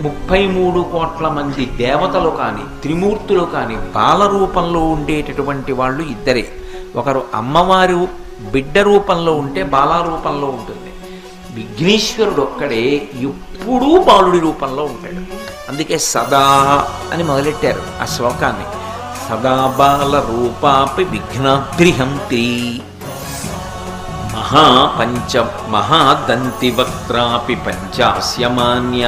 33 కోట్ల మంది దేవతలు కానీ త్రిమూర్తులు కానీ బాల రూపంలో ఉండేటటువంటి వాళ్ళు ఇద్దరే. ఒకరు అమ్మవారు బిడ్డ రూపంలో ఉంటే బాల రూపంలో ఉంటుంది. విఘ్నేశ్వరుడు ఒక్కడే ఎప్పుడూ బాలుడి రూపంలో ఉంటాడు. అందుకే సదా అని మొదలెట్టారు ఆ శ్లోకాన్ని. సదా బాల రూపాపి విఘ్నాద్రిహంతి మహాదంతి వక్త్రాపి పంచాస్యమాన్య